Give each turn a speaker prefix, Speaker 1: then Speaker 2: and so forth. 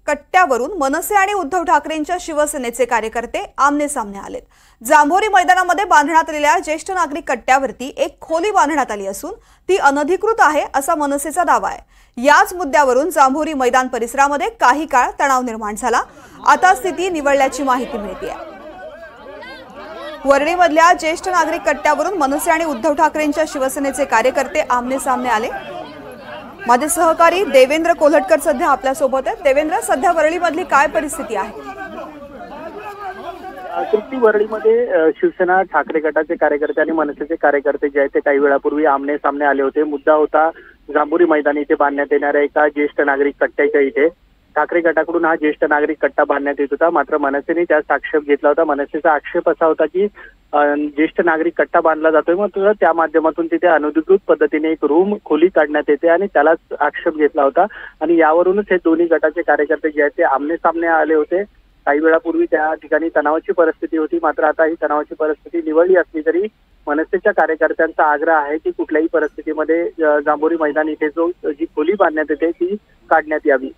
Speaker 1: कट्ट्यावरून मनसे आणि उद्धव ठाकरेंच्या शिवसेनेचे कार्यकर्ते आमने सामने आलेत। जांभोरी मैदानामध्ये बांधण्यात आलेल्या ज्येष्ठ नागरिक कट्ट्यावरती एक खोली बांधण्यात आली असून ती अनधिकृत आहे असा मनसेचा दावा आहे। याच मुद्द्यावरून जांभोरी मैदान परिसरामध्ये काही काळ तणाव निर्माण झाला। आता स्थिती निवळल्याची माहिती मिळते। वरळीमधल्या ज्येष्ठ नागरिक कट्ट्यावरून मनसे आणि उद्धव ठाकरेंच्या शिवसेनेचे कार्यकर्ते आमने सामने आले। माझे सहकारी देवेंद्र कोल्हटकर सध्या आपल्या सोबत आहेत। देवेंद्र, सध्या वरळीमधली काय परिस्थिती आहे?
Speaker 2: वरळीमध्ये शिवसेना ठाकरे गटाचे कार्यकर्ते आणि मनसेचे कार्यकर्ते जे आहेत ते काही वेळापूर्वी आमने सामने आले होते। मुद्दा होता जांभोरी मैदान इथे बांधण्यात येणाऱ्या एका ज्येष्ठ नागरिक कट्ट्याच्या इथे ठाकरे गटाकडून हा ज्येष्ठ नागरिक कट्टा बांधण्यात येत होता। मात्र मनसेने त्यास आक्षेप घेतला होता। मनसेचा आक्षेप असा होता की ज्येष्ठ नागरिक कट्टा बांधला जातोय, मात्र त्या माध्यमातून तिथे अनधिकृत पद्धतीने एक रूम खोली काढण्यात येते आणि त्यालाच आक्षेप घेतला होता। आणि यावरूनच हे दोन्ही गटाचे कार्यकर्ते जे आहेत ते आमने सामने आले होते। काही वेळापूर्वी त्या ठिकाणी तणावाची परिस्थिती होती, मात्र आता ही तणावाची परिस्थिती निवळली असली तरी मनसेच्या कार्यकर्त्यांचा आग्रह आहे की कुठल्याही परिस्थितीमध्ये जांभोरी मैदान इथे जी खोली बांधण्यात येते ती काढण्यात यावी।